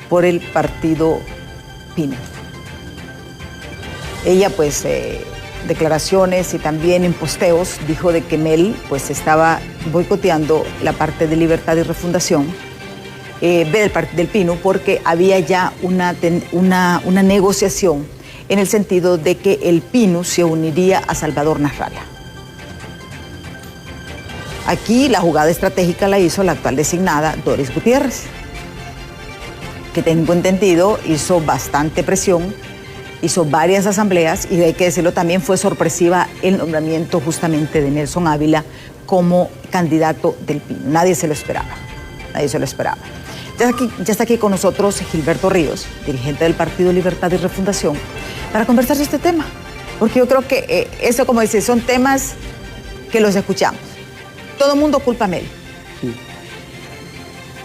por el partido Pino. Ella, pues, declaraciones y también en posteos dijo de que Mel, pues, estaba boicoteando la parte de Libertad y Refundación del Pino, porque había ya una negociación en el sentido de que el Pino se uniría a Salvador Nasralla. Aquí la jugada estratégica la hizo la actual designada Doris Gutiérrez, que tengo entendido hizo bastante presión, hizo varias asambleas y hay que decirlo también fue sorpresiva el nombramiento justamente de Nelson Ávila como candidato del Pino. Nadie se lo esperaba, nadie se lo esperaba. Ya está aquí con nosotros Gilberto Ríos, dirigente del Partido Libertad y Refundación, para conversar de este tema, porque yo creo que eso, como dice, son temas que los escuchamos. Todo el mundo culpa a Mel. Sí.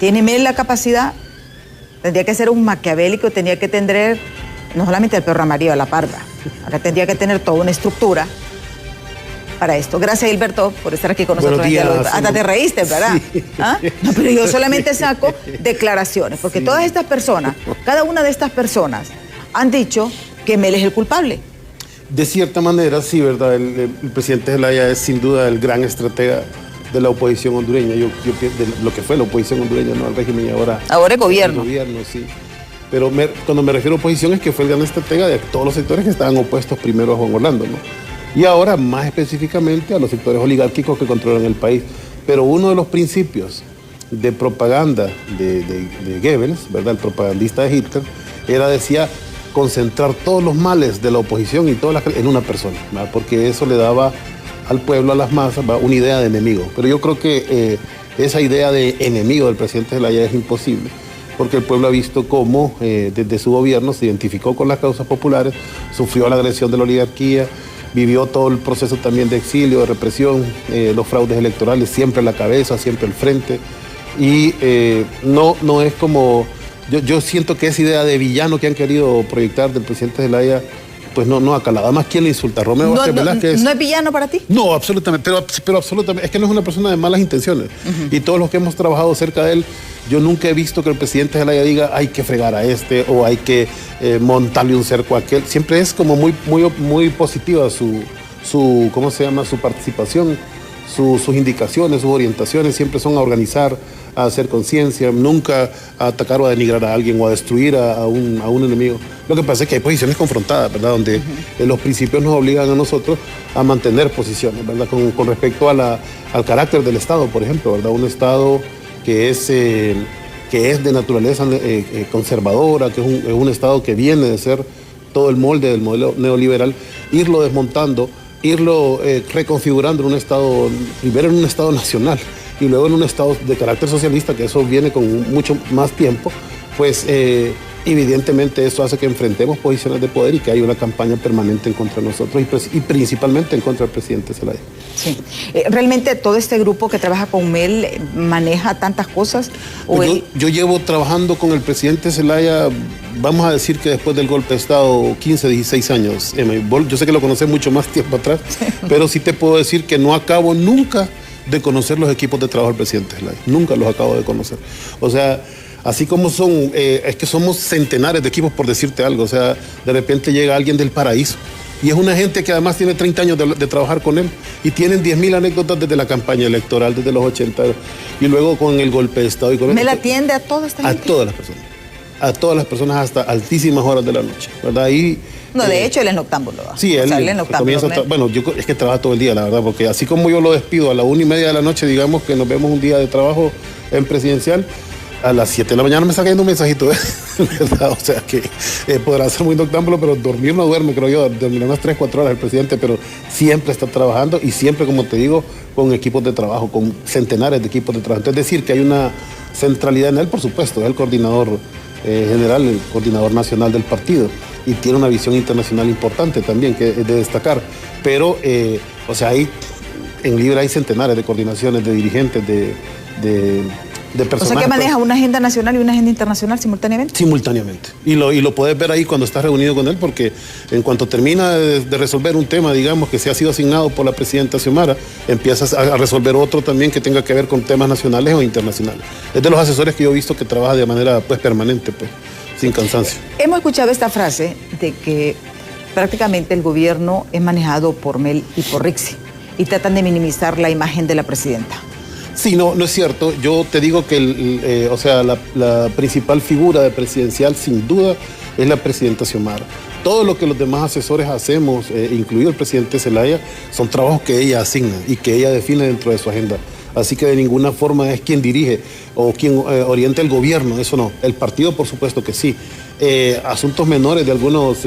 ¿Tiene Mel la capacidad? Tendría que ser un maquiavélico, tendría que tener no solamente el perro amarillo a la parda, acá tendría que tener toda una estructura para esto. Gracias, Gilberto, por estar aquí con nosotros. Hasta te reíste, ¿verdad? Sí. ¿Ah? No, pero yo solamente saco declaraciones, porque sí, todas estas personas, cada una de estas personas han dicho que Mel es el culpable. De cierta manera, sí, ¿verdad? El presidente Zelaya es sin duda el gran estratega de la oposición hondureña, de lo que fue la oposición hondureña, no al régimen, y ahora es gobierno. El gobierno, sí. Pero cuando me refiero a oposición es que fue el gran estratega de todos los sectores que estaban opuestos primero a Juan Orlando, ¿no? Y ahora más específicamente a los sectores oligárquicos que controlan el país. Pero uno de los principios de propaganda de Goebbels, ¿verdad? El propagandista de Hitler, decía, concentrar todos los males de la oposición y todas en una persona, ¿verdad? Porque eso le daba al pueblo, a las masas, una idea de enemigo. Pero yo creo que esa idea de enemigo del presidente Zelaya es imposible, porque el pueblo ha visto cómo desde su gobierno se identificó con las causas populares, sufrió la agresión de la oligarquía, vivió todo el proceso también de exilio, de represión, los fraudes electorales, siempre a la cabeza, siempre al frente. Y no es como... Yo siento que esa idea de villano que han querido proyectar del presidente Zelaya, pues no ha calado. Además, ¿quién le insulta? Romeo Vázquez Velázquez. ¿No es villano para ti? No, absolutamente, pero absolutamente. Es que no es una persona de malas intenciones. Y todos los que hemos trabajado cerca de él, yo nunca he visto que el presidente Zelaya diga hay que fregar a este o hay que montarle un cerco a aquel. Siempre es como muy positiva su ¿cómo se llama? Su participación, sus indicaciones, sus orientaciones siempre son a organizar, a hacer conciencia, nunca a atacar o a denigrar a alguien o a destruir a un enemigo. Lo que pasa es que hay posiciones confrontadas, ¿verdad? Donde los principios nos obligan a nosotros a mantener posiciones, ¿verdad? Con respecto al carácter del Estado, por ejemplo, ¿verdad? Un Estado que es de naturaleza conservadora, que es un Estado que viene de ser todo el molde del modelo neoliberal, irlo desmontando, irlo reconfigurando en un Estado, primero en un Estado nacional y luego en un Estado de carácter socialista, que eso viene con mucho más tiempo, pues evidentemente eso hace que enfrentemos posiciones de poder y que hay una campaña permanente en contra de nosotros y principalmente en contra del presidente Zelaya. Sí. ¿Realmente todo este grupo que trabaja con Mel maneja tantas cosas? Pues yo llevo trabajando con el presidente Zelaya, vamos a decir que después del golpe de Estado, 15, 16 años. Yo sé que lo conocí mucho más tiempo atrás, pero sí te puedo decir que no acabo nunca de conocer los equipos de trabajo del presidente Zelaya. Nunca los acabo de conocer. O sea, así como es que somos centenares de equipos, por decirte algo. O sea, de repente llega alguien del paraíso y es una gente que además tiene 30 años de trabajar con él y tienen 10.000 anécdotas desde la campaña electoral, desde los 80 y luego con el golpe de Estado. ¿Me la atiende a toda esta gente? A todas las personas hasta altísimas horas de la noche, ¿verdad? Y no, de hecho, él es noctámbulo. Sí, él es noctámbulo. Bueno, es que trabaja todo el día, la verdad, porque así como yo lo despido a la 1:30 de la noche, digamos que nos vemos un día de trabajo en presidencial, a las 7 de la mañana me está cayendo un mensajito, ¿verdad? O sea que podrá ser muy noctámbulo, pero dormir no duerme, creo yo, dormir unas 3-4 horas el presidente, pero siempre está trabajando y siempre, como te digo, con equipos de trabajo, con centenares de equipos de trabajo. Entonces, es decir, que hay una centralidad en él, por supuesto, es el coordinador general, el coordinador nacional del partido, y tiene una visión internacional importante también que es de destacar, pero o sea, en Libre hay centenares de coordinaciones, de dirigentes, de personajes. O sea, que maneja una agenda nacional y una agenda internacional simultáneamente. Simultáneamente. Y lo puedes ver ahí cuando estás reunido con él, porque en cuanto termina de resolver un tema, digamos, que se ha sido asignado por la presidenta Xiomara, empiezas a resolver otro también que tenga que ver con temas nacionales o internacionales. Es de los asesores que yo he visto que trabaja de manera pues permanente, pues. sin cansancio. Hemos escuchado esta frase de que prácticamente el gobierno es manejado por Mel y por Rixi y tratan de minimizar la imagen de la presidenta. Sí, no es cierto. Yo te digo que la principal figura presidencial sin duda es la presidenta Xiomara. Todo lo que los demás asesores hacemos, incluido el presidente Zelaya, son trabajos que ella asigna y que ella define dentro de su agenda. Así que de ninguna forma es quien dirige o quien orienta el gobierno, eso no. El partido, por supuesto que sí. Asuntos menores de algunos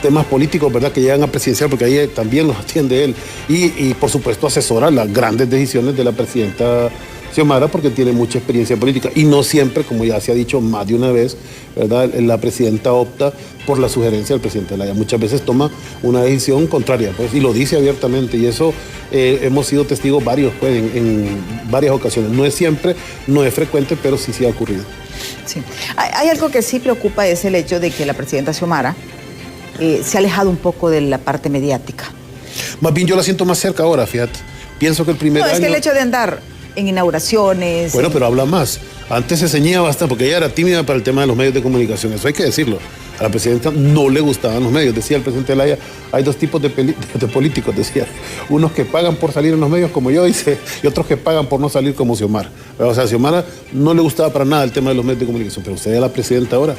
temas políticos, ¿verdad?, que llegan a presidencial, porque ahí también los atiende él. Y por supuesto asesora las grandes decisiones de la presidenta Xiomara, porque tiene mucha experiencia política. Y no siempre, como ya se ha dicho más de una vez, ¿verdad?, la presidenta opta por la sugerencia del presidente Zelaya. Muchas veces toma una decisión contraria, pues, y lo dice abiertamente. Y eso hemos sido testigos varios, pues, en varias ocasiones. No es siempre, no es frecuente, pero sí ha ocurrido. Sí. Hay algo que sí preocupa, es el hecho de que la presidenta Xiomara se ha alejado un poco de la parte mediática. Más bien yo la siento más cerca ahora, fíjate. Pienso que el primer año... Es que el hecho de andar en inauguraciones... Bueno, pero habla más. Antes se ceñía bastante, porque ella era tímida para el tema de los medios de comunicación. Eso hay que decirlo. A la presidenta no le gustaban los medios. Decía el presidente Zelaya, hay dos tipos de políticos, decía. Unos que pagan por salir en los medios, como yo, dice, y otros que pagan por no salir, como Xiomara. O sea, a Xiomara no le gustaba para nada el tema de los medios de comunicación, pero usted es la presidenta ahora.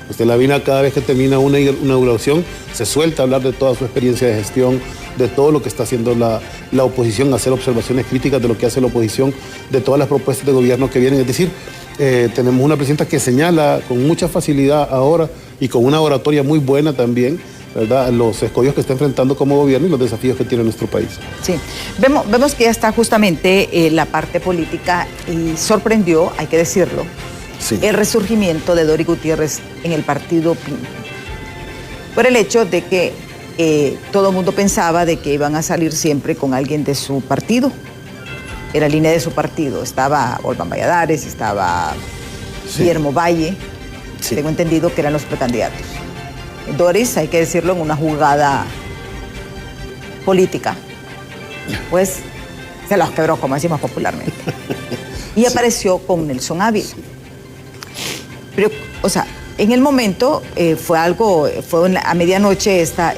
Usted la vina cada vez que termina una inauguración, se suelta a hablar de toda su experiencia de gestión, de todo lo que está haciendo la oposición, hacer observaciones críticas de lo que hace la oposición, de todas las propuestas de gobierno que vienen. Es decir, tenemos una presidenta que señala con mucha facilidad ahora y con una oratoria muy buena también, ¿verdad?, los escollos que está enfrentando como gobierno y los desafíos que tiene nuestro país. Sí, vemos que ya está justamente la parte política y sorprendió, hay que decirlo, sí, el resurgimiento de Doris Gutiérrez en el partido PIN. Por el hecho de que todo el mundo pensaba de que iban a salir siempre con alguien de su partido. Era línea de su partido. Estaba Olvan Valladares, estaba Guillermo Valle. Sí. Tengo entendido que eran los precandidatos. Doris, hay que decirlo, en una jugada política, pues se los quebró, como decimos popularmente. Y sí, apareció con Nelson Ávila. Sí. Pero, o sea, en el momento fue a medianoche esta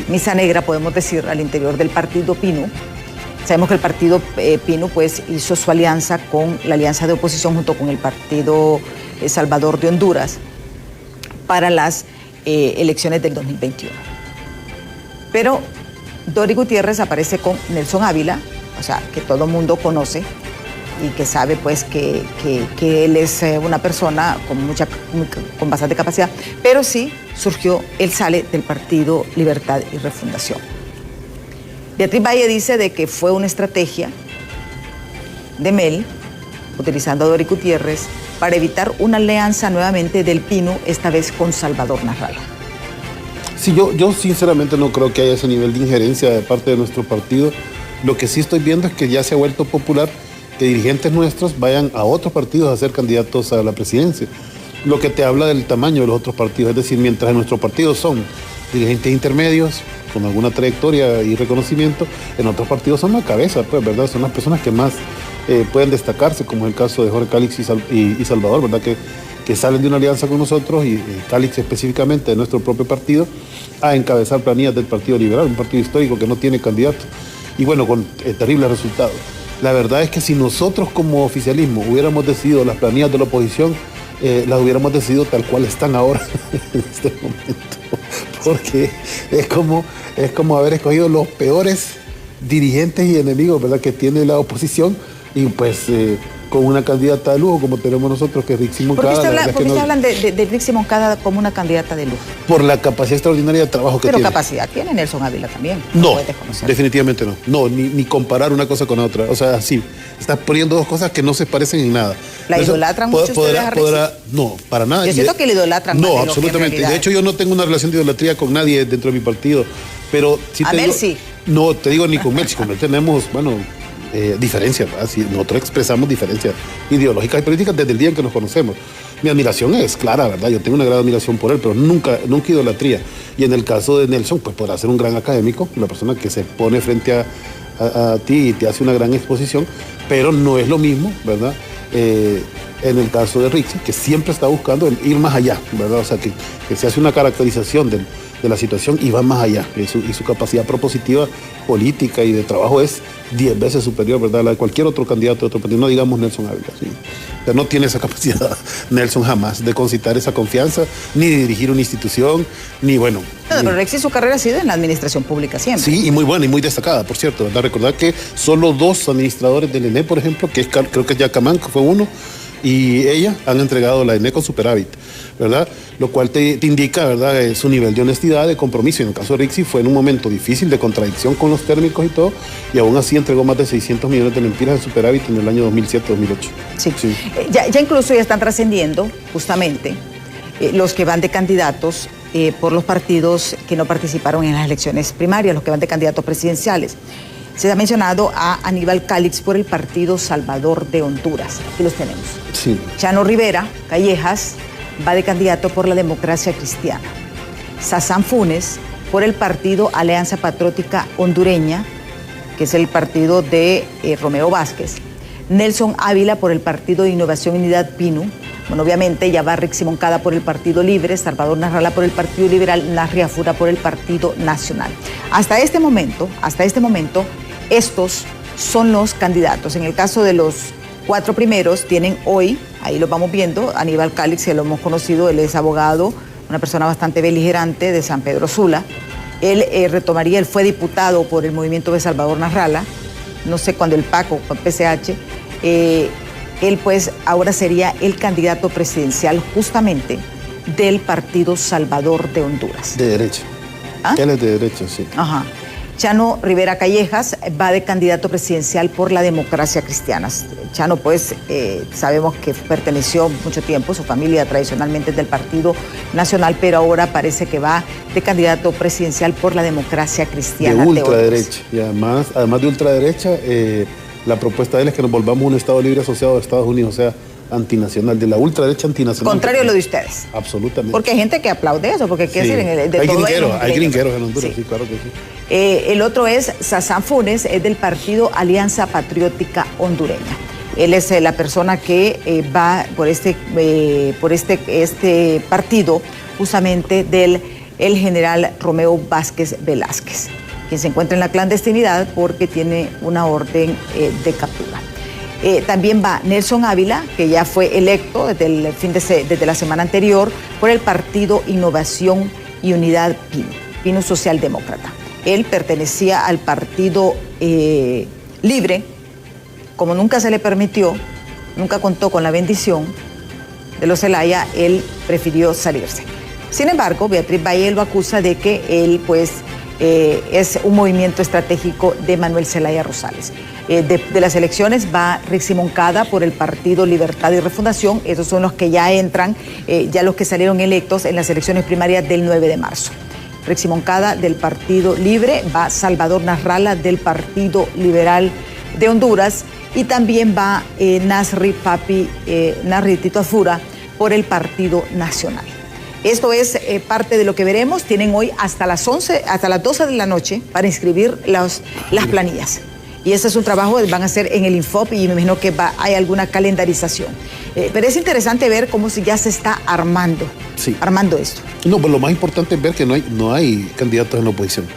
misa negra, podemos decir, al interior del partido PINU. Sabemos que el partido PINU pues hizo su alianza con la alianza de oposición junto con el partido Salvador de Honduras para las elecciones del 2021. Pero Doris Gutiérrez aparece con Nelson Ávila, o sea, que todo el mundo conoce y que sabe pues que él es una persona con bastante capacidad, pero sí él sale del partido Libertad y Refundación. Beatriz Valle dice de que fue una estrategia de Mel, utilizando a Doris Gutiérrez, para evitar una alianza nuevamente del PINU, esta vez con Salvador Narrala. Sí, yo sinceramente no creo que haya ese nivel de injerencia de parte de nuestro partido. Lo que sí estoy viendo es que ya se ha vuelto popular que dirigentes nuestros vayan a otros partidos a ser candidatos a la presidencia. Lo que te habla del tamaño de los otros partidos, es decir, mientras en nuestro partido son dirigentes intermedios, con alguna trayectoria y reconocimiento, en otros partidos son la cabeza, pues, ¿verdad? Son las personas que más pueden destacarse, como es el caso de Jorge Calix y Salvador, ¿verdad? Que salen de una alianza con nosotros, y Calix específicamente de nuestro propio partido, a encabezar planillas del Partido Liberal, un partido histórico que no tiene candidato, y bueno, con terribles resultados. La verdad es que si nosotros como oficialismo hubiéramos decidido las planillas de la oposición, las hubiéramos decidido tal cual están ahora en este momento, porque es como haber escogido los peores dirigentes y enemigos, ¿verdad?, que tiene la oposición, y pues con una candidata de lujo como tenemos nosotros, que es Rixi Moncada. ¿Por qué se hablan de Rixi Moncada como una candidata de lujo? Por la capacidad extraordinaria de trabajo que tiene. Pero capacidad tiene Nelson Ávila también. No, definitivamente no. No, ni comparar una cosa con otra. O sea, sí, estás poniendo dos cosas que no se parecen en nada. ¿La idolatran mucho ustedes a Rixi? No, para nada. Yo siento que la idolatran. No, absolutamente. De hecho, yo no tengo una relación de idolatría con nadie dentro de mi partido. Pero sí a Mel sí. No, te digo ni con Mel. Con Mel tenemos, bueno, diferencias, ¿verdad? Sí, nosotros expresamos diferencias ideológicas y políticas desde el día en que nos conocemos. Mi admiración es clara, ¿verdad? Yo tengo una gran admiración por él, pero nunca idolatría. Y en el caso de Nelson, pues podrá ser un gran académico, una persona que se pone frente a ti y te hace una gran exposición, pero no es lo mismo, ¿verdad? en el caso de Rixi, que siempre está buscando ir más allá, ¿verdad? O sea, que se hace una caracterización de la situación y va más allá. Y su capacidad propositiva política y de trabajo es 10 veces superior, ¿verdad?, a la de cualquier otro candidato de otro partido. No digamos Nelson Ávila, ¿sí? O sea, no tiene esa capacidad Nelson jamás de concitar esa confianza, ni de dirigir una institución, ni bueno. Pero Rixi, su carrera ha sido en la administración pública siempre. Sí, y muy buena y muy destacada, por cierto, ¿verdad? Recordar que solo 2 administradores del ENE, por ejemplo, que creo que es Yacamán, que fue uno, y ella han entregado la ENE con superávit, ¿verdad? Lo cual te indica, ¿verdad?, su nivel de honestidad, de compromiso. Y en el caso de Rixi fue en un momento difícil de contradicción con los térmicos y todo, y aún así entregó más de 600 millones de lempiras de superávit en el año 2007-2008. Sí. Ya incluso ya están trascendiendo justamente los que van de candidatos por los partidos que no participaron en las elecciones primarias, los que van de candidatos presidenciales. Se ha mencionado a Aníbal Calix por el Partido Salvador de Honduras. Aquí los tenemos. Sí. Chano Rivera Callejas va de candidato por la Democracia Cristiana. Sassán Funes por el Partido Alianza Patriótica Hondureña, que es el partido de Romeo Vázquez. Nelson Ávila por el Partido de Innovación y Unidad PINU. Bueno, obviamente ya va Rixi Moncada por el Partido Libre, Salvador Narrala por el Partido Liberal, Narri Afura por el Partido Nacional. Hasta este momento, estos son los candidatos. En el caso de los 4 primeros, tienen hoy, ahí lo vamos viendo, Aníbal Calix, que lo hemos conocido, él es abogado, una persona bastante beligerante de San Pedro Sula. Él él fue diputado por el movimiento de Salvador Narrala, no sé cuándo el PAC o PCH. Él pues ahora sería el candidato presidencial justamente del Partido Salvador de Honduras. De derecha. ¿Ah? Él es de derecha, sí. Ajá. Chano Rivera Callejas va de candidato presidencial por la Democracia Cristiana. Chano, pues, sabemos que perteneció mucho tiempo, su familia tradicionalmente es del Partido Nacional, pero ahora parece que va de candidato presidencial por la Democracia Cristiana. De ultraderecha. Y además de ultraderecha, la propuesta de él es que nos volvamos un Estado libre asociado a Estados Unidos, o sea, antinacional, de la ultraderecha antinacional. Contrario a lo de ustedes. Absolutamente. Porque hay gente que aplaude eso, porque sí. decir, Hay gringueros en Honduras, sí, claro que sí. El otro es Sassán Funes, es del Partido Alianza Patriótica Hondureña. Él es la persona que va por este partido justamente del el general Romeo Vázquez Velázquez, quien se encuentra en la clandestinidad porque tiene una orden de captura. También va Nelson Ávila, que ya fue electo desde la semana anterior por el Partido Innovación y Unidad PINU Socialdemócrata. Él pertenecía al Partido Libre. Como nunca se le permitió, nunca contó con la bendición de los Zelaya, él prefirió salirse. Sin embargo, Beatriz Valle lo acusa de que él pues es un movimiento estratégico de Manuel Zelaya Rosales. De las elecciones va Rixi Moncada por el Partido Libertad y Refundación. Esos son los que ya entran, ya los que salieron electos en las elecciones primarias del 9 de marzo. Rixi Moncada del Partido Libre, va Salvador Narrala del Partido Liberal de Honduras y también va Narri Tito Afura por el Partido Nacional. Esto es parte de lo que veremos. Tienen hoy hasta las 12 de la noche para inscribir las planillas. Y ese es un trabajo que van a hacer en el Infop y me imagino que hay alguna calendarización. Pero es interesante ver cómo ya se está armando esto. No, pero lo más importante es ver que no hay candidatos en la oposición.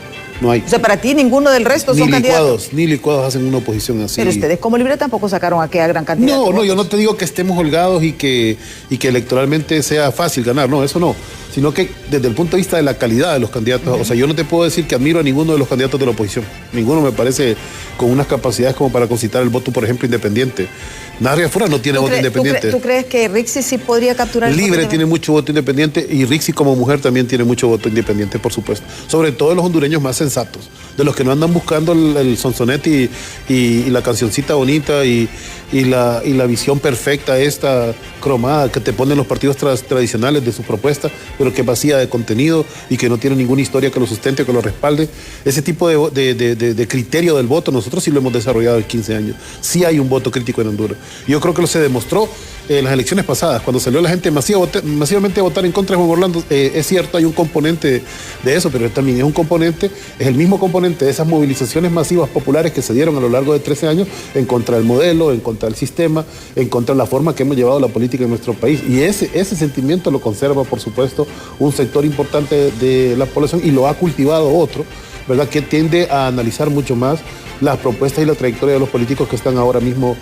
No hay. O sea, para ti ninguno del resto son candidatos. Ni licuados hacen una oposición así. Pero ustedes como Libre tampoco sacaron a aquella gran cantidad. No, yo no te digo que estemos holgados y que electoralmente sea fácil ganar, no, eso no. Sino que desde el punto de vista de la calidad de los candidatos, o sea, yo no te puedo decir que admiro a ninguno de los candidatos de la oposición. Ninguno me parece con unas capacidades como para concitar el voto, por ejemplo, independiente. Narri Afura no tiene voto independiente. ¿Tú crees que Rixi sí podría capturar el Libre tiene mucho voto independiente y Rixi como mujer también tiene mucho voto independiente, por supuesto. Sobre todo de los hondureños más sensatos, de los que no andan buscando el sonsonete y la cancioncita bonita y la visión perfecta esta cromada que te ponen los partidos tradicionales de sus propuestas, pero que es vacía de contenido y que no tiene ninguna historia que lo sustente o que lo respalde. Ese tipo de criterio del voto nosotros sí lo hemos desarrollado en 15 años. Sí hay un voto crítico en Honduras. Yo creo que lo se demostró en las elecciones pasadas, cuando salió la gente masivamente a votar en contra de Juan Orlando. Es cierto, hay un componente de eso, pero también es el mismo componente de esas movilizaciones masivas populares que se dieron a lo largo de 13 años en contra del modelo, en contra del sistema, en contra de la forma que hemos llevado la política en nuestro país. Y ese sentimiento lo conserva, por supuesto, un sector importante de la población, y lo ha cultivado otro, ¿verdad?, que tiende a analizar mucho más las propuestas y la trayectoria de los políticos que están ahora mismo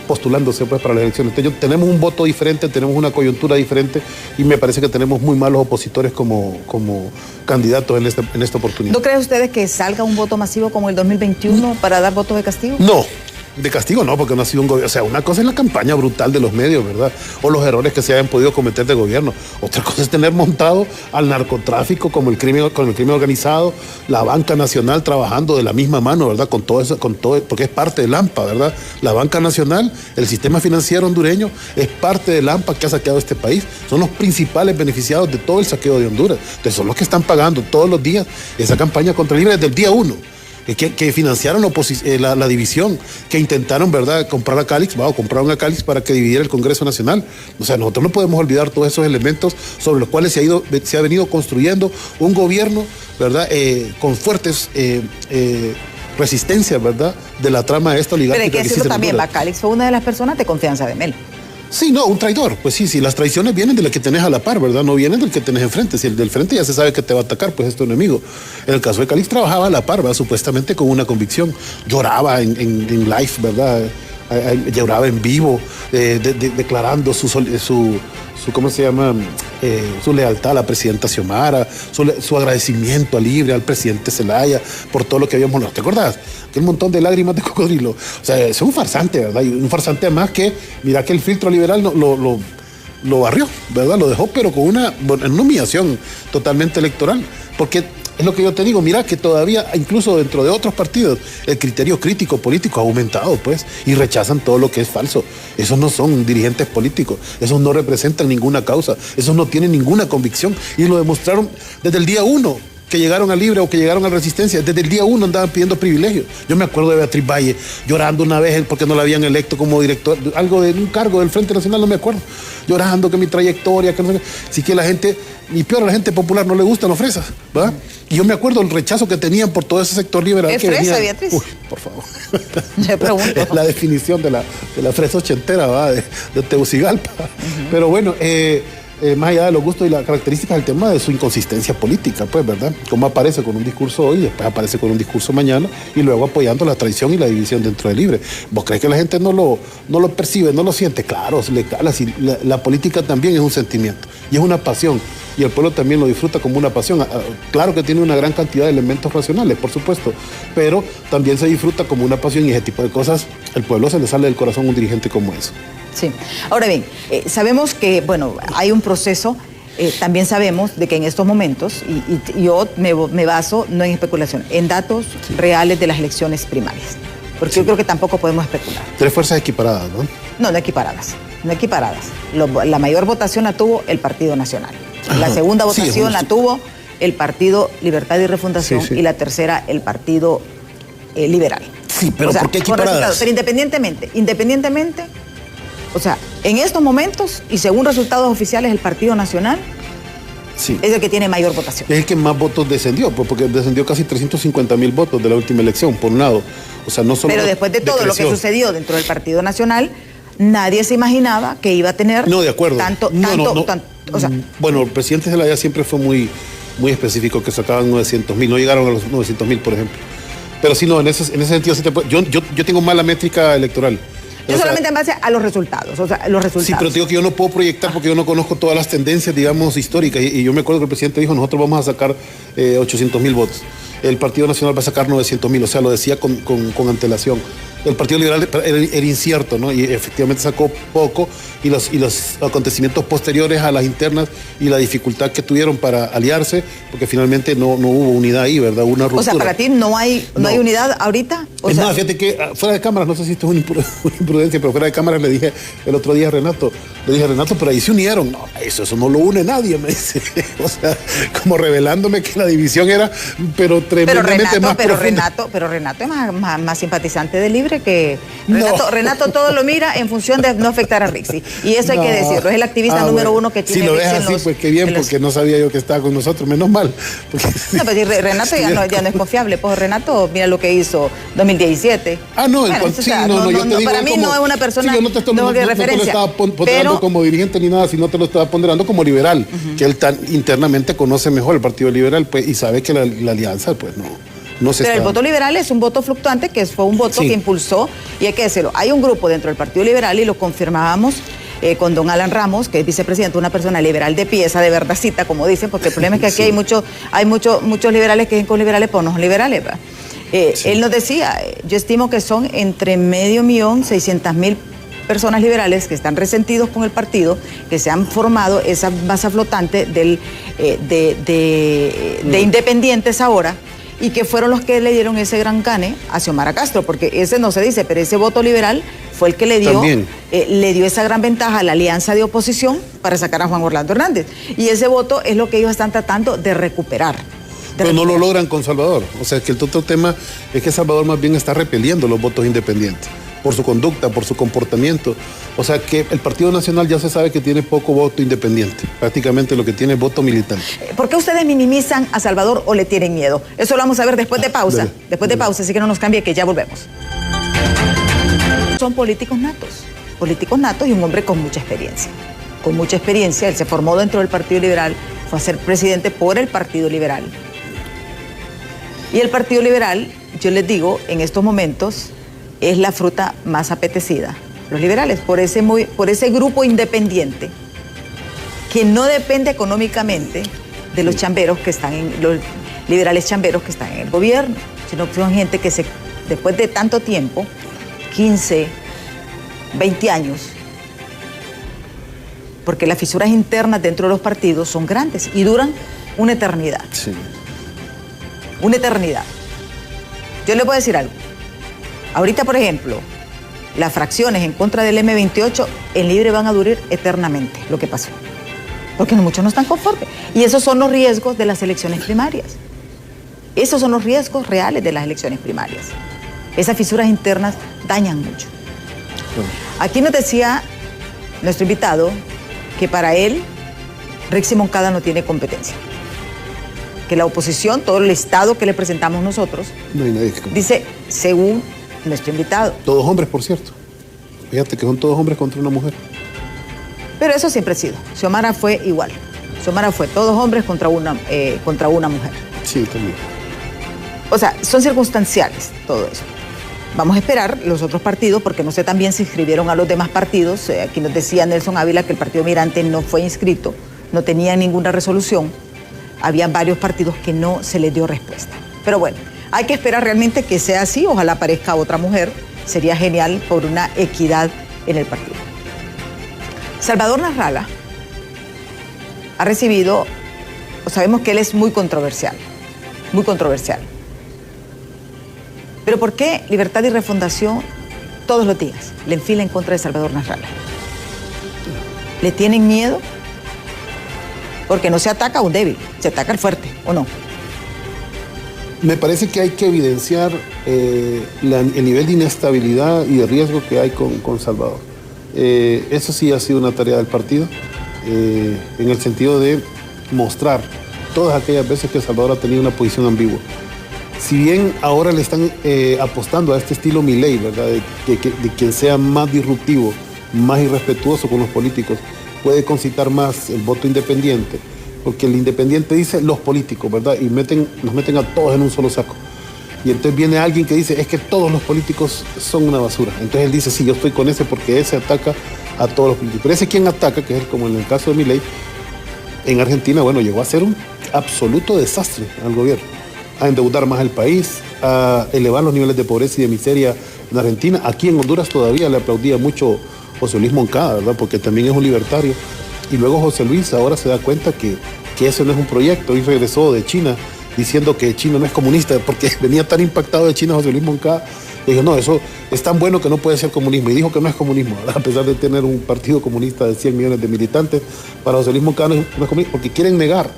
postulándose, pues, para las elecciones. Entonces, tenemos un voto diferente, tenemos una coyuntura diferente, y me parece que tenemos muy malos opositores como candidatos en esta oportunidad. ¿No creen ustedes que salga un voto masivo como el 2021 para dar votos de castigo? No. De castigo no, porque no ha sido un gobierno. O sea, una cosa es la campaña brutal de los medios, ¿verdad? O los errores que se hayan podido cometer de gobierno. Otra cosa es tener montado al narcotráfico con el crimen organizado, la banca nacional trabajando de la misma mano, ¿verdad? Con todo eso, porque es parte del AMPA, ¿verdad? La banca nacional, el sistema financiero hondureño, es parte del AMPA que ha saqueado este país. Son los principales beneficiados de todo el saqueo de Honduras. Entonces son los que están pagando todos los días esa campaña contra Libre desde el día 1. Que financiaron la división, que intentaron, ¿verdad?, comprar a Calix, compraron a Calix para que dividiera el Congreso Nacional. O sea, nosotros no podemos olvidar todos esos elementos sobre los cuales se ha venido construyendo un gobierno, ¿verdad?, con fuertes resistencias, ¿verdad?, de la trama de esta oligárquica. Pero hay que decirlo también, Calix fue una de las personas de confianza de Mel. Sí, no, un traidor. Pues sí, las traiciones vienen de la que tenés a la par, ¿verdad? No vienen del que tenés enfrente. Si el del frente ya se sabe que te va a atacar, pues es tu enemigo. En el caso de Calix trabajaba a la par, ¿verdad?, supuestamente con una convicción. Lloraba en live, ¿verdad? Lloraba en vivo, declarando su ¿cómo se llama? Su lealtad a la presidenta Xiomara, su agradecimiento a Libre, al presidente Zelaya, por todo lo que habíamos logrado. ¿Te acordás? Aquel montón de lágrimas de cocodrilo. O sea, es un farsante, ¿verdad? Y un farsante además que, mira que el filtro liberal lo barrió, ¿verdad? Lo dejó, pero en una humillación totalmente electoral. Porque es lo que yo te digo, mira que todavía, incluso dentro de otros partidos, el criterio crítico político ha aumentado, pues, y rechazan todo lo que es falso. Esos no son dirigentes políticos, esos no representan ninguna causa, esos no tienen ninguna convicción, y lo demostraron desde el día 1 que llegaron a Libre o que llegaron a Resistencia. Desde el día 1 andaban pidiendo privilegios. Yo me acuerdo de Beatriz Valle llorando una vez porque no la habían electo como director, algo de un cargo del Frente Nacional, no me acuerdo, llorando que mi trayectoria, que no sé. Así que la gente, y peor, a la gente popular no le gustan los fresas, ¿verdad? Y yo me acuerdo el rechazo que tenían por todo ese sector liberal. ¿Es que fresa, venía, Beatriz? Uy, por favor. Le pregunto. Es la definición de la fresa ochentera, ¿verdad? De Tegucigalpa. Pero bueno, más allá de los gustos y las características del tema, de su inconsistencia política, pues, ¿verdad? Como aparece con un discurso hoy, después aparece con un discurso mañana, y luego apoyando la traición y la división dentro de Libre. ¿Vos crees que la gente no lo percibe, no lo siente? Claro, se le cala. Si la política también es un sentimiento y es una pasión, y el pueblo también lo disfruta como una pasión. Claro que tiene una gran cantidad de elementos racionales, por supuesto, pero también se disfruta como una pasión, y ese tipo de cosas, el pueblo se le sale del corazón a un dirigente como eso. Sí. Ahora bien, sabemos que, bueno, hay un proceso, también sabemos de que en estos momentos, y yo me baso no en especulación, en datos reales de las elecciones primarias, porque yo creo que tampoco podemos especular. 3 fuerzas equiparadas, ¿no? No equiparadas. La mayor votación la tuvo el Partido Nacional. La segunda votación la tuvo el Partido Libertad y Refundación, y la tercera el Partido Liberal. Sí, pero ¿por qué equiparadas? Pero independientemente, o sea, en estos momentos, y según resultados oficiales, el Partido Nacional es el que tiene mayor votación. Es el que más votos descendió, porque descendió casi 350,000 votos de la última elección, por un lado. O sea, no solo pero después de todo lo que sucedió dentro del Partido Nacional, nadie se imaginaba que iba a tener tanto. O sea, bueno, el presidente Zelaya siempre fue muy específico, que sacaban 900,000, no llegaron a los 900,000, por ejemplo. Pero sí, no, en ese sentido, sí yo tengo mala métrica electoral. Yo solamente en base a los resultados, Sí, pero te digo que yo no puedo proyectar porque yo no conozco todas las tendencias, digamos, históricas. Y yo me acuerdo que el presidente dijo, nosotros vamos a sacar 800,000 votos. El Partido Nacional va a sacar 900,000, o sea, lo decía con antelación. El Partido Liberal era incierto, ¿no? Y efectivamente sacó poco, y los acontecimientos posteriores a las internas y la dificultad que tuvieron para aliarse, porque finalmente no hubo unidad ahí, ¿verdad? Hubo una ruptura. O sea, para ti no hay unidad ahorita. Es más, fíjate que fuera de cámaras, no sé si esto es una imprudencia, pero fuera de cámaras le dije el otro día a Renato, Le dije, Renato, pero ahí se unieron. No, eso no lo une nadie, me dice. O sea, como revelándome que la división era, pero tremendamente más profunda. Pero Renato es más simpatizante de Libre que... No. Renato todo lo mira en función de no afectar a Rixi. Y eso hay que decirlo. Es el activista número uno que tiene si lo Rixi ves así, pues qué bien, porque no sabía yo que estaba con nosotros. Menos mal. Porque... No, pero Renato ya no es confiable. Pues Renato, mira lo que hizo 2017. Ah, no, bueno, sí, yo te digo, para mí no es una persona sí, yo no te estoy, de referencia. No te lo estaba ponderando como dirigente ni nada, sino te lo estaba ponderando como liberal, que él internamente conoce mejor el Partido Liberal, pues, y sabe que la alianza, pues, no se Pero está... el voto liberal es un voto fluctuante, que fue un voto Sí. que impulsó, y hay que decirlo, hay un grupo dentro del Partido Liberal, y lo confirmábamos con don Alan Ramos, que es vicepresidente, una persona liberal de pieza, de verdadcita, como dicen, porque el problema es que aquí Sí. hay muchos liberales que dicen con liberales, pues no son liberales, ¿verdad? Sí. Él nos decía, yo estimo que son entre 500,600,000 personas liberales que están resentidos con el partido, que se han formado esa masa flotante de independientes ahora, y que fueron los que le dieron ese gran cane a Xiomara Castro, porque ese no se dice, pero ese voto liberal fue el que le dio esa gran ventaja a la alianza de oposición para sacar a Juan Orlando Hernández. Y ese voto es lo que ellos están tratando de recuperar. Pero no lo logran con Salvador. O sea, que el otro tema es que Salvador más bien está repeliendo los votos independientes por su conducta, por su comportamiento. O sea, que el Partido Nacional ya se sabe que tiene poco voto independiente. Prácticamente lo que tiene es voto militante. ¿Por qué ustedes minimizan a Salvador o le tienen miedo? Eso lo vamos a ver después de pausa. Dale. Después de pausa, así que no nos cambie, que ya volvemos. Son políticos natos y un hombre con mucha experiencia. Con mucha experiencia, él se formó dentro del Partido Liberal, fue a ser presidente por el Partido Liberal. Y el Partido Liberal, yo les digo, en estos momentos es la fruta más apetecida. Los liberales, por ese grupo independiente que no depende económicamente de los chamberos que están los liberales chamberos que están en el gobierno, sino que son gente que después de tanto tiempo, 15, 20 años, porque las fisuras internas dentro de los partidos son grandes y duran una eternidad. Sí. Una eternidad. Yo les voy a decir algo. Ahorita, por ejemplo, las fracciones en contra del M28 en Libre van a durar eternamente, lo que pasó. Porque muchos no están conformes. Y esos son los riesgos de las elecciones primarias. Esos son los riesgos reales de las elecciones primarias. Esas fisuras internas dañan mucho. Bueno. Aquí nos decía nuestro invitado que para él Rixi Moncada no tiene competencia. Que la oposición, todo el listado que le presentamos nosotros, No hay nadie que... dice, según nuestro invitado. Todos hombres, por cierto. Fíjate que son todos hombres contra una mujer. Pero eso siempre ha sido. Xiomara fue igual. Xiomara fue todos hombres contra una mujer. Sí, también. O sea, son circunstanciales todo eso. Vamos a esperar los otros partidos, porque no sé también si inscribieron a los demás partidos. Aquí nos decía Nelson Ávila que el Partido Mirante no fue inscrito, no tenía ninguna resolución. Había varios partidos que no se les dio respuesta. Pero bueno, hay que esperar realmente que sea así. Ojalá aparezca otra mujer. Sería genial por una equidad en el partido. Salvador Narrala ha recibido, sabemos que él es muy controversial, muy controversial. Pero ¿por qué Libertad y Refundación todos los días le enfila en contra de Salvador Narrala? ¿Le tienen miedo? Porque no se ataca a un débil, se ataca al fuerte, ¿o no? Me parece que hay que evidenciar el nivel de inestabilidad y de riesgo que hay con Salvador. Eso sí ha sido una tarea del partido, en el sentido de mostrar todas aquellas veces que Salvador ha tenido una posición ambigua. Si bien ahora le están apostando a este estilo Milei, ¿verdad? De quien sea más disruptivo, más irrespetuoso con los políticos, puede concitar más el voto independiente, porque el independiente dice los políticos, ¿verdad? Y nos meten a todos en un solo saco. Y entonces viene alguien que dice, es que todos los políticos son una basura. Entonces él dice, sí, yo estoy con ese porque ese ataca a todos los políticos. Pero ese quien ataca, que es como en el caso de Milei, en Argentina, bueno, llegó a ser un absoluto desastre al gobierno. A endeudar más al país, a elevar los niveles de pobreza y de miseria en Argentina. Aquí en Honduras todavía le aplaudía mucho José Luis Moncada, ¿verdad? Porque también es un libertario. Y luego José Luis ahora se da cuenta que eso no es un proyecto y regresó de China diciendo que China no es comunista, porque venía tan impactado de China José Luis Moncada Le dijo, no, eso es tan bueno que no puede ser comunismo. Y dijo que no es comunismo, a pesar de tener un partido comunista de 100 millones de militantes. Para José Luis Moncada no es comunismo, porque quieren negar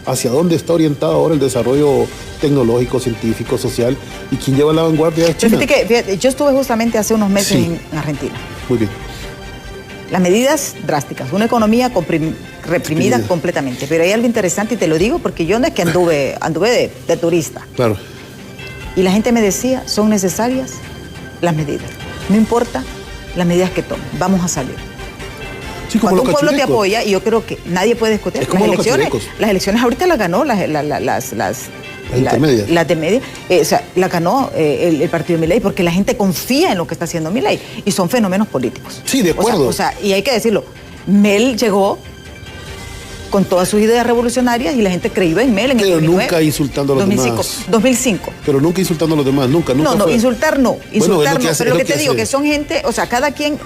hacia dónde está orientado ahora el desarrollo tecnológico, científico, social, y quien lleva la vanguardia es China. Fíjate, yo estuve justamente hace unos meses Sí. en Argentina. Muy bien. Las medidas drásticas, una economía reprimida completamente. Pero hay algo interesante y te lo digo porque yo no es que anduve de turista. Claro. Y la gente me decía, son necesarias las medidas. No importa las medidas que tomen, vamos a salir. Sí, como Cuando un los pueblo te cachurecos. apoya, y yo creo que nadie puede discutir, Es como los cachurecos. las elecciones ahorita las ganó las intermedias. las de media, o sea, la ganó el partido de Milei porque la gente confía en lo que está haciendo Milei y son fenómenos políticos. Sí, de acuerdo. O sea, y hay que decirlo, Mel llegó con todas sus ideas revolucionarias y la gente creyó en Mel en Pero el 2009, nunca insultando a los 2005. Pero nunca insultando a los demás, nunca No, fue. insultar no, insultar es lo que no, hace- pero es lo que te hace. digo, que son gente, o sea, cada quien,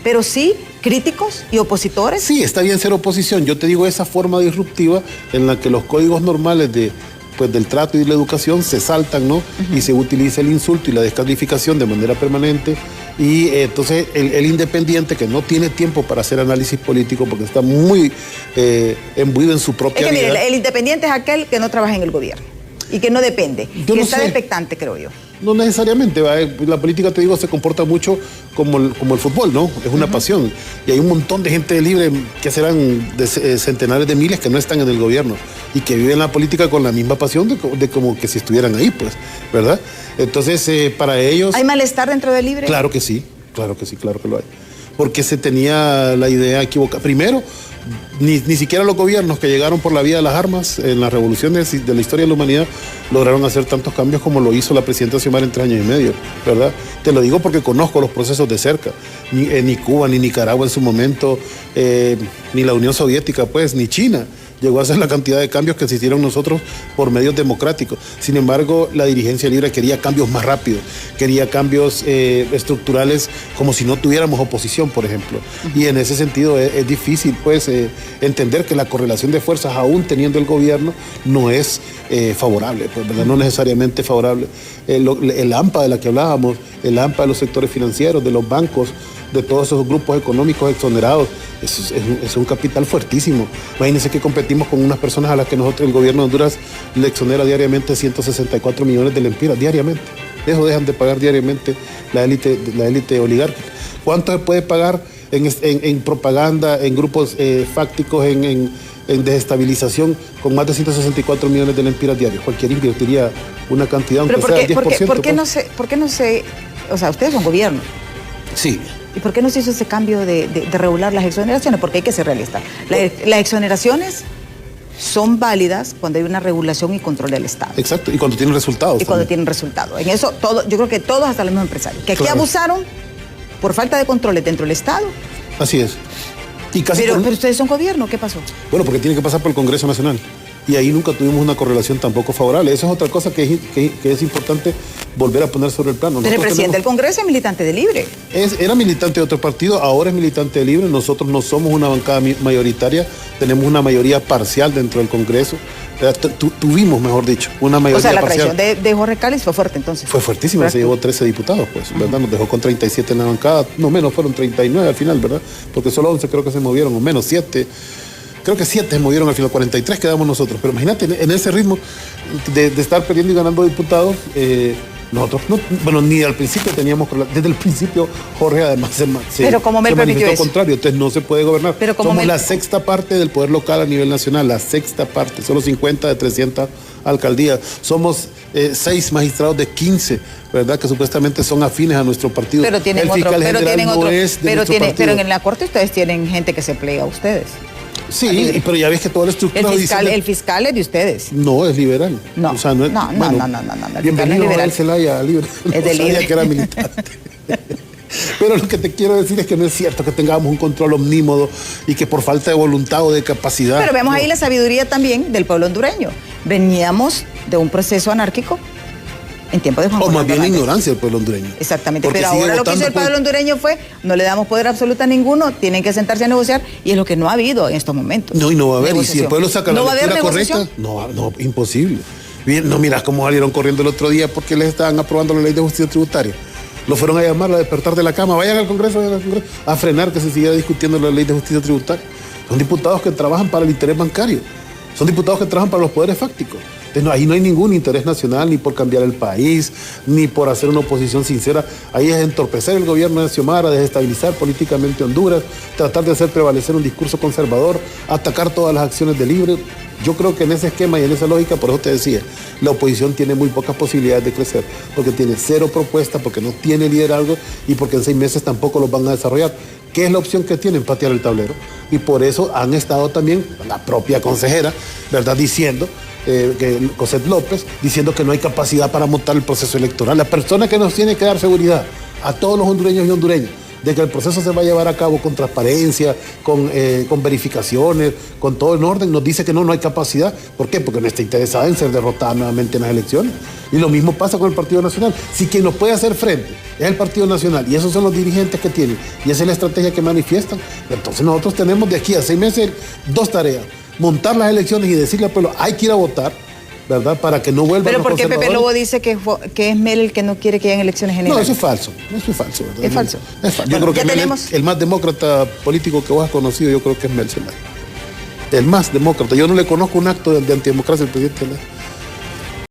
pero sí críticos y opositores. Sí, está bien ser oposición. Yo te digo esa forma disruptiva en la que los códigos normales del trato y de la educación se saltan, ¿no? Y se utiliza el insulto y la descalificación de manera permanente. Y entonces el independiente que no tiene tiempo para hacer análisis político porque está muy embuido en su propia Es que vida. mire, el independiente es aquel que no trabaja en el gobierno y que no depende, Yo que no está sé. expectante, creo yo. No necesariamente, ¿va? La política, te digo, se comporta mucho como el fútbol, ¿no? Es una pasión. Y hay un montón de gente libre, que serán centenares de miles, que no están en el gobierno y que viven la política con la misma pasión de como que si estuvieran ahí, pues, ¿verdad? Entonces, para ellos... ¿Hay malestar dentro del Libre? Claro que sí, claro que lo hay. Porque se tenía la idea equivocada. Primero, ni siquiera los gobiernos que llegaron por la vía de las armas en las revoluciones de la historia de la humanidad lograron hacer tantos cambios como lo hizo la presidenta Xiomara en 3 años y medio, ¿verdad? Te lo digo porque conozco los procesos de cerca. Ni Cuba, ni Nicaragua en su momento, ni la Unión Soviética, pues, ni China llegó a hacer la cantidad de cambios que se hicieron nosotros por medios democráticos. Sin embargo, la dirigencia libre quería cambios más rápidos, quería cambios estructurales como si no tuviéramos oposición, por ejemplo. Y en ese sentido es difícil, pues, entender que la correlación de fuerzas, aún teniendo el gobierno, no es favorable, pues, ¿verdad? No necesariamente favorable. El AMPA de la que hablábamos, el AMPA de los sectores financieros, de los bancos, de todos esos grupos económicos exonerados, es un capital fuertísimo. Imagínense que competimos con unas personas a las que nosotros, el gobierno de Honduras, le exonera diariamente 164 millones de lempiras, diariamente. Eso dejan de pagar diariamente la élite oligárquica. ¿Cuánto se puede pagar en propaganda, en grupos fácticos, en desestabilización, con más de 164 millones de lempiras diarios? Cualquiera invertiría una cantidad, aunque Pero sea el 10%. ¿por qué no se, o sea, ustedes son gobierno? Sí. ¿Y por qué no se hizo ese cambio de regular las exoneraciones? Porque hay que ser realista. Las exoneraciones son válidas cuando hay una regulación y control del Estado. Exacto, y cuando tienen resultados. Y cuando también. tienen resultados. En eso, yo creo que todos, hasta los mismos empresarios, que aquí Claro. abusaron por falta de controles dentro del Estado. Así es. Y casi Pero ustedes son gobierno, ¿qué pasó? Bueno, porque tiene que pasar por el Congreso Nacional. Y ahí nunca tuvimos una correlación tampoco favorable. Eso es otra cosa que es importante volver a poner sobre el plano. Pero el Nosotros presidente del Congreso es militante de Libre. era militante de otro partido, ahora es militante de Libre. Nosotros no somos una bancada mayoritaria, tenemos una mayoría parcial dentro del Congreso. Tuvimos, mejor dicho, una mayoría O sea, la parcial. traición de Jorge Cáliz fue fuerte entonces. Fue fuertísima, se llevó 13 diputados, pues, ¿verdad? Nos dejó con 37 en la bancada, no menos, fueron 39 al final, ¿verdad? Porque solo 11 creo que se movieron, o menos 7. Creo que 7 se movieron al final, 43 quedamos nosotros. Pero imagínate, en ese ritmo de estar perdiendo y ganando diputados, nosotros, ni al principio teníamos, desde el principio Jorge además se Pero como Mel permitió manifestó eso. contrario, entonces no se puede gobernar. Pero como Somos Mel- la sexta parte del poder local a nivel nacional, la sexta parte, solo 50 de 300 alcaldías. Somos 6 magistrados de 15, ¿verdad? Que supuestamente son afines a nuestro partido. Pero tienen el otro, fiscal pero general tienen no otro, es de pero nuestro tiene, partido. pero en la corte ustedes tienen gente que se plega a ustedes. Sí, pero ya ves que toda la estructura El fiscal es de ustedes. no es liberal. No, O sea, no, es, no, bueno, no, no, no, no, el bienvenido fiscal no es a Celaya libre. Es de No sabía libre. que era militante. Pero lo que te quiero decir es que no es cierto que tengamos un control omnímodo y que por falta de voluntad o de capacidad. Pero vemos no. ahí la sabiduría también del pueblo hondureño. Veníamos de un proceso anárquico en tiempo de Juan O más Orlando bien la Hernández. ignorancia del pueblo hondureño. Exactamente, Porque pero sigue ahora lo que hizo votando el pueblo por- hondureño fue, no le damos poder absoluto a ninguno, tienen que sentarse a negociar, y es lo que no ha habido en estos momentos. No, y no va a haber. Y si Negociación. el pueblo saca ¿No la va a haber lectura negociación? correcta, no, imposible. Bien, no, mira cómo salieron corriendo el otro día porque les estaban aprobando la ley de justicia tributaria. Lo fueron a llamar a despertar de la cama, vayan al Congreso, a frenar que se siguiera discutiendo la ley de justicia tributaria. Son diputados que trabajan para el interés bancario, son diputados que trabajan para los poderes fácticos. Entonces, ahí no hay ningún interés nacional, ni por cambiar el país, ni por hacer una oposición sincera. Ahí es entorpecer el gobierno de Xiomara, desestabilizar políticamente Honduras, tratar de hacer prevalecer un discurso conservador, atacar todas las acciones de Libre. Yo creo que en ese esquema y en esa lógica, por eso te decía, la oposición tiene muy pocas posibilidades de crecer, porque tiene cero propuestas, porque no tiene liderazgo y porque en 6 meses tampoco los van a desarrollar. ¿Qué es la opción que tienen? Patear el tablero. Y por eso han estado también la propia consejera, ¿verdad?, diciendo, Cosette López, diciendo que no hay capacidad para montar el proceso electoral. La persona que nos tiene que dar seguridad a todos los hondureños y hondureñas de que el proceso se va a llevar a cabo con transparencia, con verificaciones, con todo en orden, nos dice que no hay capacidad. ¿Por qué? Porque no está interesada en ser derrotada nuevamente en las elecciones. Y lo mismo pasa con el Partido Nacional. Si quien nos puede hacer frente es el Partido Nacional y esos son los dirigentes que tienen y esa es la estrategia que manifiestan, entonces nosotros tenemos de aquí a 6 meses 2 tareas: montar las elecciones y decirle al pueblo, hay que ir a votar, ¿verdad?, para que no vuelvan Pero los ¿por qué conservadores. Pepe Lobo dice que es Mel el que no quiere que hayan elecciones generales? No, eso es falso, ¿verdad? Es falso. Es falso. Bueno, yo creo que Mel, tenemos... el más demócrata político que vos has conocido, yo creo que es Mel Zelaya. El más demócrata. Yo no le conozco un acto de antidemocracia al presidente Zelaya.